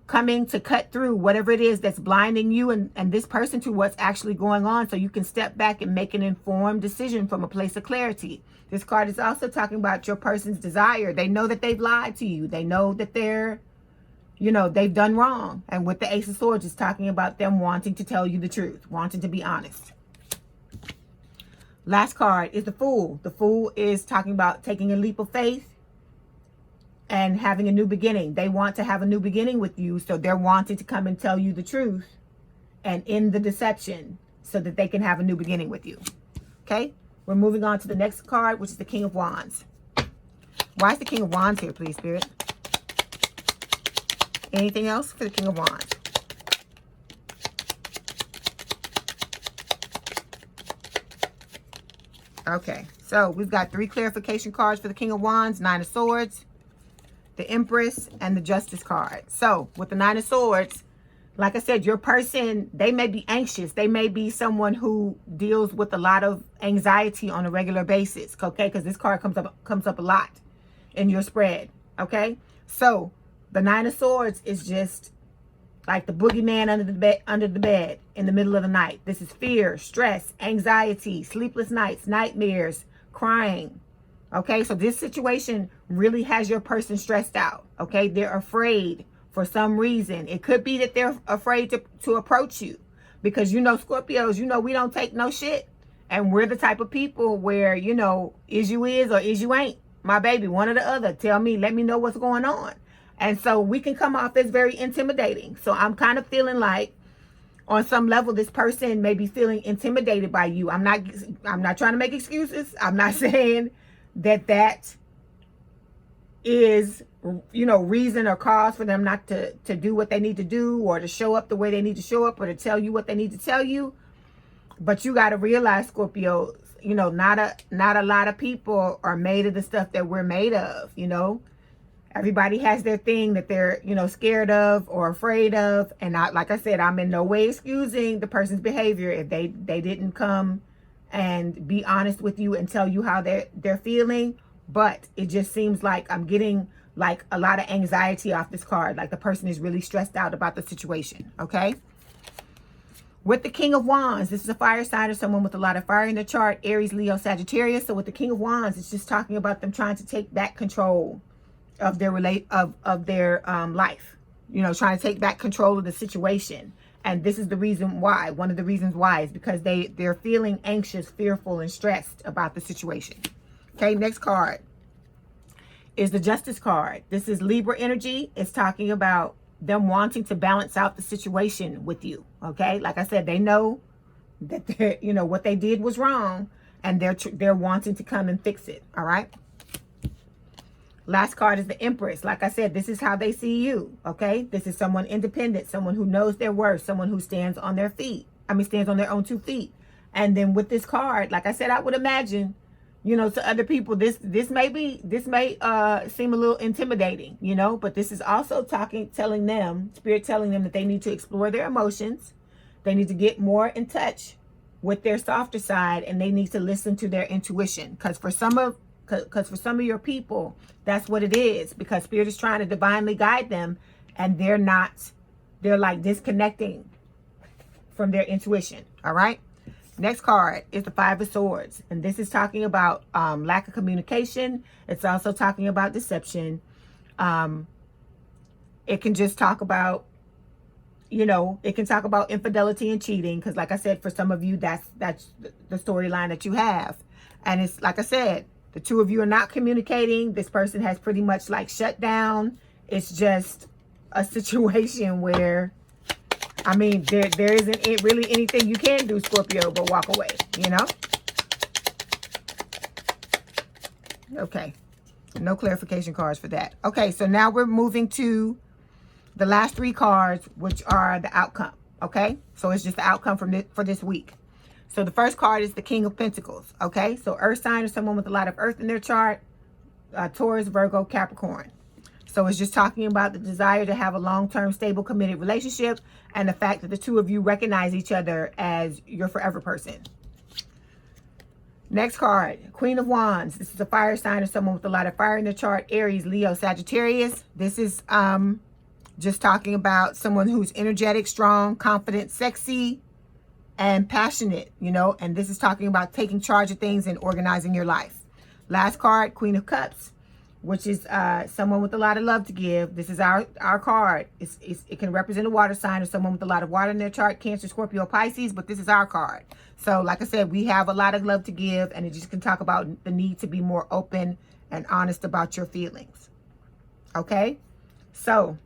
coming to cut through whatever it is that's blinding you and this person to what's actually going on, so you can step back and make an informed decision from a place of clarity. This card is also talking about your person's desire. They know that they've lied to you. They know that they've done wrong. And with the Ace of Swords, it's talking about them wanting to tell you the truth, wanting to be honest. Last card is the Fool. The Fool is talking about taking a leap of faith and having a new beginning. They want to have a new beginning with you, so they're wanting to come and tell you the truth and end the deception so that they can have a new beginning with you. Okay, we're moving on to the next card, which is the King of Wands. Why is the King of Wands here, please, Spirit? Anything else for the King of Wands? Okay, so we've got 3 clarification cards for the King of Wands: Nine of Swords, the Empress, and the Justice card. So with the Nine of Swords, Like I said, your person, they may be anxious. They may be someone who deals with a lot of anxiety on a regular basis, okay? Because this card comes up a lot in your spread, okay? So the Nine of Swords is just like the boogeyman under the bed in the middle of the night. This is fear, stress, anxiety, sleepless nights, nightmares, crying. Okay, so this situation really has your person stressed out. Okay, they're afraid for some reason. It could be that they're afraid to approach you because, you know, Scorpios, you know, we don't take no shit. And we're the type of people where, you know, is you is or is you ain't. My baby, one or the other. Tell me, let me know what's going on. And so we can come off as very intimidating. So I'm kind of feeling like on some level, this person may be feeling intimidated by you. I'm not trying to make excuses. I'm not saying that is, you know, reason or cause for them not to do what they need to do or to show up the way they need to show up or to tell you what they need to tell you. But you got to realize, Scorpio, you know, not a lot of people are made of the stuff that we're made of, you know. Everybody has their thing that they're, you know, scared of or afraid of. And like I said, I'm in no way excusing the person's behavior if they didn't come and be honest with you and tell you how they're feeling. But it just seems like I'm getting like a lot of anxiety off this card. Like the person is really stressed out about the situation. Okay. With the King of Wands, this is a fire sign or someone with a lot of fire in their chart. Aries, Leo, Sagittarius. So with the King of Wands, it's just talking about them trying to take back control of their life, you know, trying to take back control of the situation. And this is the reason why. One of the reasons why is because they're feeling anxious, fearful, and stressed about the situation. Okay, next card is the Justice card. This is Libra energy. It's talking about them wanting to balance out the situation with you. Okay, like I said, they know that they're, you know, what they did was wrong, and they're wanting to come and fix it. All right. Last card is the Empress. Like I said, this is how they see you, okay? This is someone independent, someone who knows their worth, someone who stands on their feet. Stands on their own 2 feet. And then with this card, like I said, I would imagine, you know, to other people, this may seem a little intimidating, you know, but this is also telling them, Spirit telling them that they need to explore their emotions. They need to get more in touch with their softer side, and they need to listen to their intuition. Because for some of your people, that's what it is, because Spirit is trying to divinely guide them, and they're like disconnecting from their intuition. All right. Next card is the Five of Swords, and this is talking about lack of communication. It's also talking about deception. It can just talk about, you know, it can talk about infidelity and cheating, because like I said, for some of you, that's the storyline that you have. And it's like I said, the two of you are not communicating. This person has pretty much like shut down. It's just a situation where, I mean, there isn't really anything you can do, Scorpio, but walk away, you know? Okay. No clarification cards for that. Okay, so now we're moving to the last 3 cards, which are the outcome, okay? So it's just the outcome for this week. So the first card is the King of Pentacles, okay? So earth sign is someone with a lot of earth in their chart, Taurus, Virgo, Capricorn. So it's just talking about the desire to have a long-term, stable, committed relationship, and the fact that the two of you recognize each other as your forever person. Next card, Queen of Wands. This is a fire sign or someone with a lot of fire in their chart, Aries, Leo, Sagittarius. This is just talking about someone who's energetic, strong, confident, sexy, and passionate, you know, and this is talking about taking charge of things and organizing your life. Last card, Queen of Cups, which is someone with a lot of love to give. This is our card. It can represent a water sign or someone with a lot of water in their chart, Cancer, Scorpio, Pisces, but this is our card. So like I said, we have a lot of love to give, and it just can talk about the need to be more open and honest about your feelings. Okay? So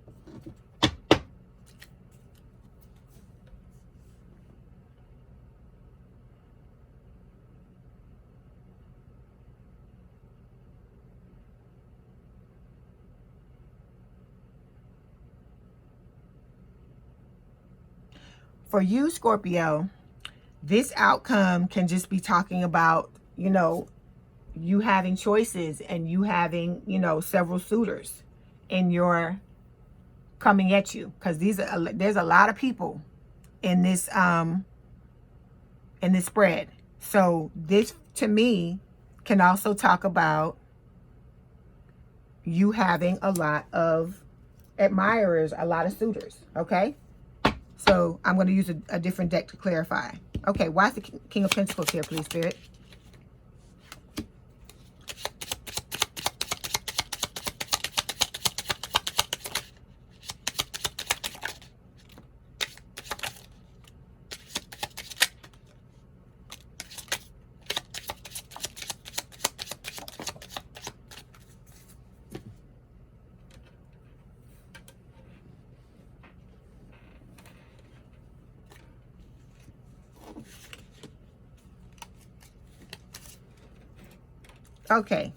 for you, Scorpio, this outcome can just be talking about, you know, you having choices and you having, you know, several suitors in your coming at you, because there's a lot of people in this spread. So this to me can also talk about you having a lot of admirers, a lot of suitors. Okay, so I'm going to use a different deck to clarify. Okay, why is the King of Pentacles here, please, Spirit? Okay.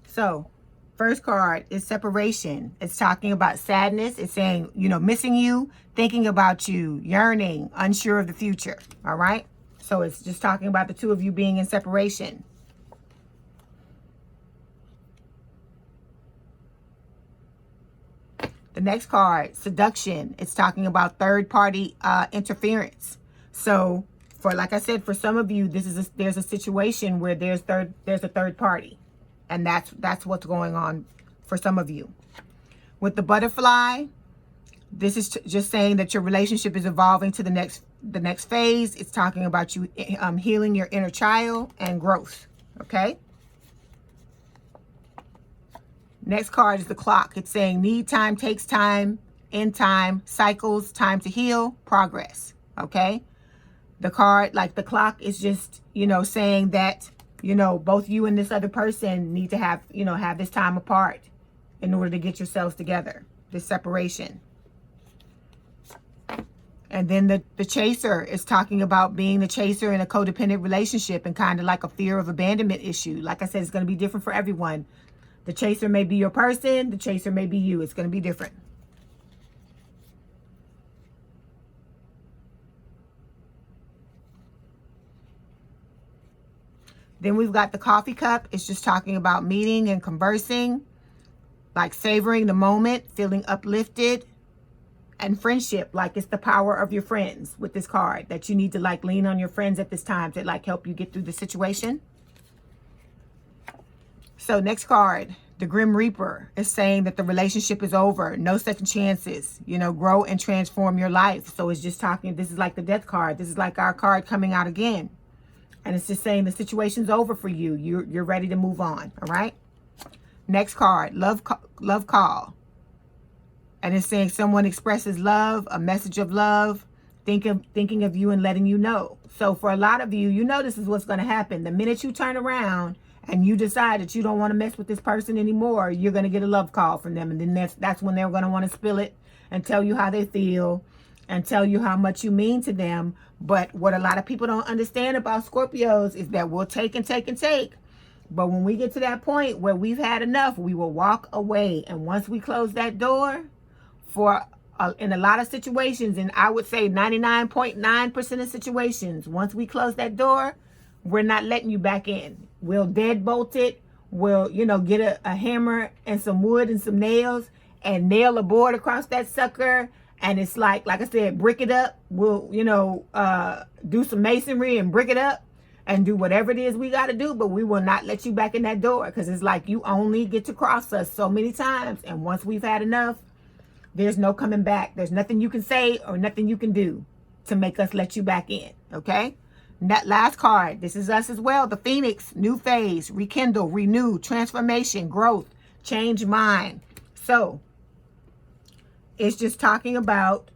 So, first card is separation. It's talking about sadness. It's saying, you know, missing you, thinking about you, yearning, unsure of the future. All right? So, it's just talking about the two of you being in separation. The next card, seduction. It's talking about third-party interference. So, for, like I said, for some of you, there's a situation where there's a third party, and that's what's going on for some of you. With the butterfly, this is just saying that your relationship is evolving to the next phase. It's talking about you healing your inner child and growth. Okay. Next card is the clock. It's saying need time, takes time, end time, cycles, time to heal, progress. Okay. The card, like the clock, is just, you know, saying that, you know, both you and this other person need to have, you know, have this time apart in order to get yourselves together, this separation. And then the chaser is talking about being the chaser in a codependent relationship and kind of like a fear of abandonment issue. Like I said, it's going to be different for everyone. The chaser may be your person. The chaser may be you. It's going to be different. Then we've got the coffee cup. It's just talking about meeting and conversing, like savoring the moment, feeling uplifted, and friendship. Like it's the power of your friends with this card, that you need to like lean on your friends at this time to like help you get through the situation. So next card, the Grim Reaper, is saying that the relationship is over. No second chances, you know, grow and transform your life. So it's just talking, this is like the death card. This is like our card coming out again. And it's just saying the situation's over for you. You're ready to move on. All right. Next card, love call. And it's saying someone expresses love, a message of love, thinking of you and letting you know. So for a lot of you, you know this is what's going to happen. The minute you turn around and you decide that you don't want to mess with this person anymore, you're going to get a love call from them. And then that's when they're going to want to spill it and tell you how they feel and tell you how much you mean to them. But what a lot of people don't understand about Scorpios is that we'll take and take and take. But when we get to that point where we've had enough, we will walk away. And once we close that door, in a lot of situations, and I would say 99.9% of situations, once we close that door, we're not letting you back in. We'll deadbolt it. We'll, you know, get a hammer and some wood and some nails and nail a board across that sucker. And it's like I said, brick it up. We'll, you know, do some masonry and brick it up and do whatever it is we got to do. But we will not let you back in that door, because it's like you only get to cross us so many times. And once we've had enough, there's no coming back. There's nothing you can say or nothing you can do to make us let you back in. Okay. And that last card, this is us as well. The Phoenix, new phase, rekindle, renew, transformation, growth, change mind. So it's just talking about,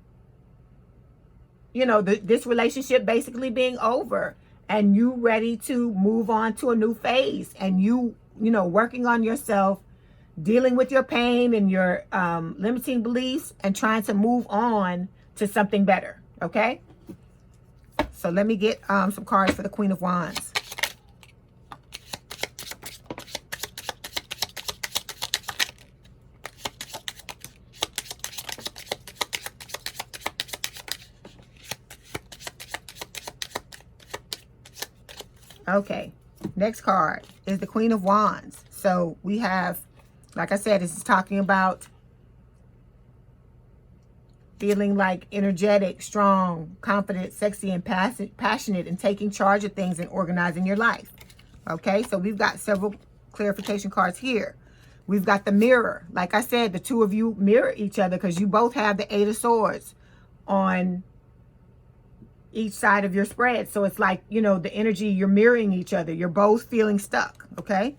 you know, this relationship basically being over and you ready to move on to a new phase, and you know, working on yourself, dealing with your pain and your limiting beliefs and trying to move on to something better. Okay. So let me get some cards for the Queen of Wands. Okay, next card is the Queen of Wands. So we have Like I said, this is talking about feeling like energetic, strong, confident, sexy, and passionate, and taking charge of things and organizing your life. Okay, so we've got several clarification cards here. We've got the mirror. Like I said, the two of you mirror each other because you both have the Eight of Swords on each side of your spread. So it's like, you know, the energy, you're mirroring each other. You're both feeling stuck, okay?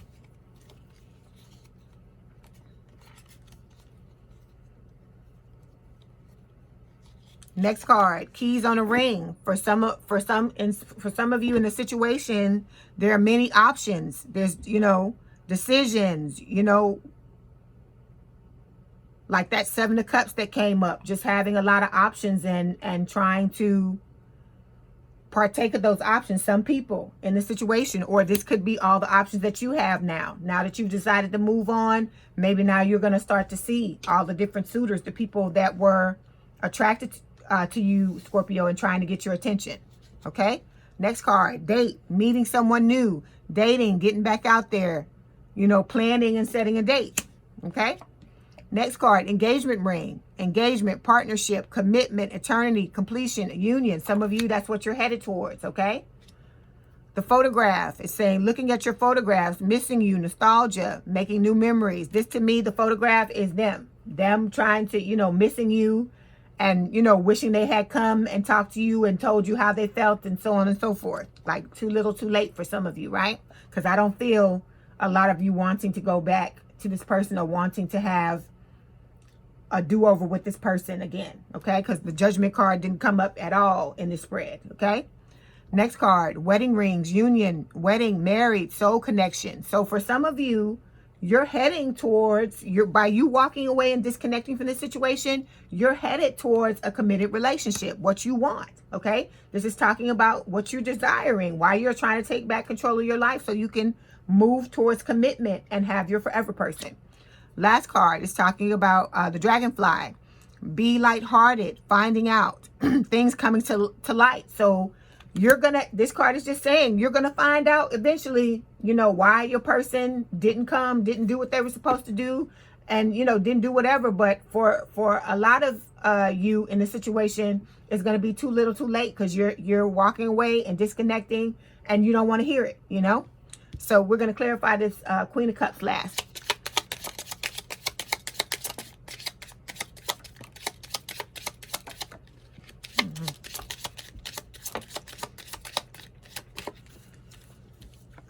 Next card, keys on a ring. For some of you in the situation, there are many options. There's, you know, decisions, you know, like that Seven of Cups that came up, just having a lot of options and trying to partake of those options. Some people in the situation, or this could be all the options that you have now that you've decided to move on. Maybe now you're going to start to see all the different suitors, the people that were attracted to you, Scorpio, and trying to get your attention. Okay, next card, date, meeting someone new, dating, getting back out there, you know, planning and setting a date. Okay, next card, engagement ring, engagement, partnership, commitment, eternity, completion, union. Some of you, that's what you're headed towards. Okay, the photograph is saying, looking at your photographs, missing you, nostalgia, making new memories. This, to me, the photograph is them trying to, you know, missing you, and, you know, wishing they had come and talked to you and told you how they felt and so on and so forth. Like too little too late for some of you, right? Because I don't feel a lot of you wanting to go back to this person or wanting to have a do-over with this person again, okay? Because the Judgment card didn't come up at all in this spread, okay? Next card, wedding rings, union, wedding, married, soul connection. So for some of you, you're heading towards, by you walking away and disconnecting from this situation, you're headed towards a committed relationship, what you want, okay? This is talking about what you're desiring, why you're trying to take back control of your life so you can move towards commitment and have your forever person. Last card is talking about the dragonfly. Be lighthearted, finding out, things coming to light. So this card is just saying, you're going to find out eventually, you know, why your person didn't come, didn't do what they were supposed to do, and, you know, didn't do whatever. But for a lot of you in the situation, it's going to be too little too late because you're walking away and disconnecting and you don't want to hear it, you know. So we're going to clarify this Queen of Cups last.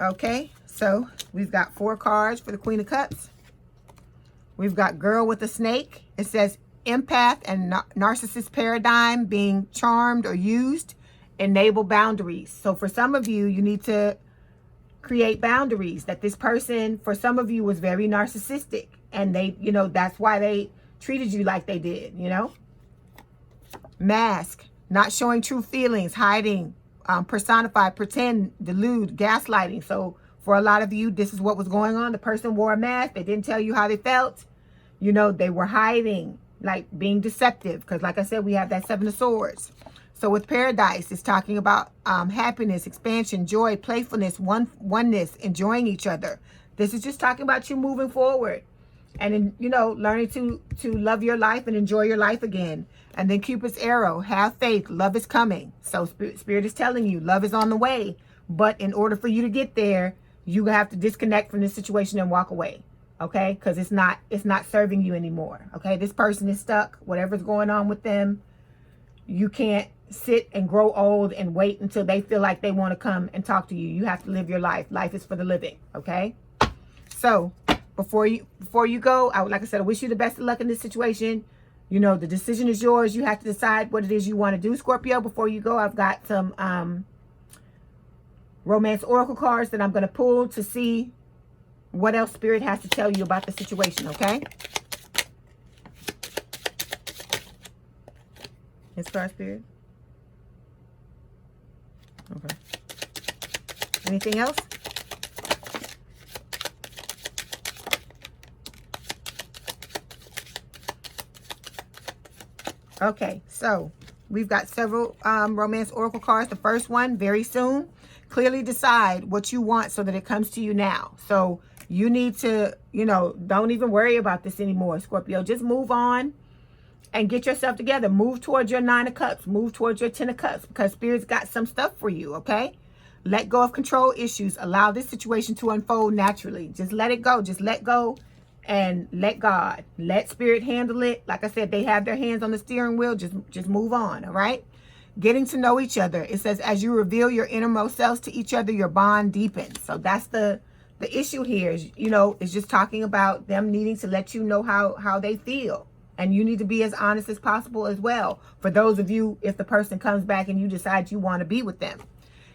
Okay, so we've got 4 cards for the Queen of Cups. We've got Girl with a Snake. It says empath and narcissist paradigm, being charmed or used, enable boundaries. So for some of you, you need to create boundaries. That this person, for some of you, was very narcissistic, and they, you know, that's why they treated you like they did, you know. Mask, not showing true feelings, hiding, personify, pretend, delude, gaslighting. So for a lot of you, this is what was going on. The person wore a mask. They didn't tell you how they felt. You know, they were hiding, like being deceptive. Because like I said, we have that Seven of Swords. So with Paradise, it's talking about happiness, expansion, joy, playfulness, oneness, enjoying each other. This is just talking about you moving forward and, you know, learning to love your life and enjoy your life again. And then Cupid's arrow, have faith, love is coming. So Spirit is telling you love is on the way. But in order for you to get there, you have to disconnect from this situation and walk away. Okay? Because it's not serving you anymore. Okay? This person is stuck. Whatever's going on with them, you can't sit and grow old and wait until they feel like they want to come and talk to you. You have to live your life. Life is for the living. Okay? So before you go, like I said, I wish you the best of luck in this situation. You know, the decision is yours. You have to decide what it is you want to do, Scorpio. Before you go, I've got some romance oracle cards that I'm going to pull to see what else Spirit has to tell you about the situation, okay? Yes, card, Spirit. Okay. Anything else? Okay, so we've got several romance oracle cards. The first one, very soon. Clearly decide what you want so that it comes to you now. So You need to, don't even worry about this anymore, Scorpio. Just move on and get yourself together. Move towards your 9 of Cups. Move towards your 10 of Cups, because Spirit's got some stuff for you, okay? Let go of control issues. Allow this situation to unfold naturally. Just let it go. Just let go and let God. Let Spirit handle it. Like I said, they have their hands on the steering wheel. Just move on, all right? Getting to know each other. It says, as you reveal your innermost selves to each other, your bond deepens. So that's the issue here is, is just talking about them needing to let you know how they feel. And you need to be as honest as possible as well. For those of you, if the person comes back and you decide you want to be with them.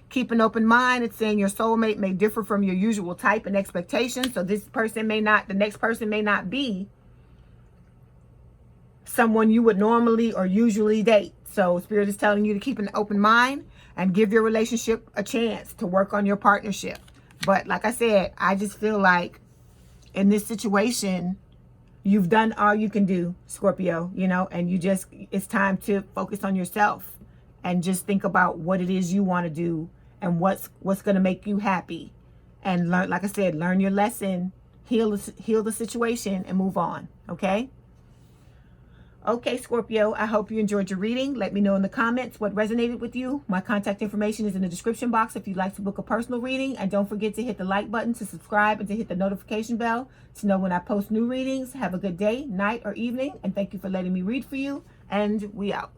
Keep an open mind. It's saying your soulmate may differ from your usual type and expectations. So this person may not, the next person may not be someone you would normally or usually date. So Spirit is telling you to keep an open mind and give your relationship a chance to work on your partnership. But like I said, I just feel like in this situation, you've done all you can do, Scorpio, and it's time to focus on yourself and just think about what it is you want to do and what's going to make you happy. And learn, like I said, learn your lesson, heal the situation and move on. Okay? Okay, Scorpio, I hope you enjoyed your reading. Let me know in the comments what resonated with you. My contact information is in the description box if you'd like to book a personal reading. And don't forget to hit the like button to subscribe and to hit the notification bell to know when I post new readings. Have a good day, night, or evening. And thank you for letting me read for you. And we out.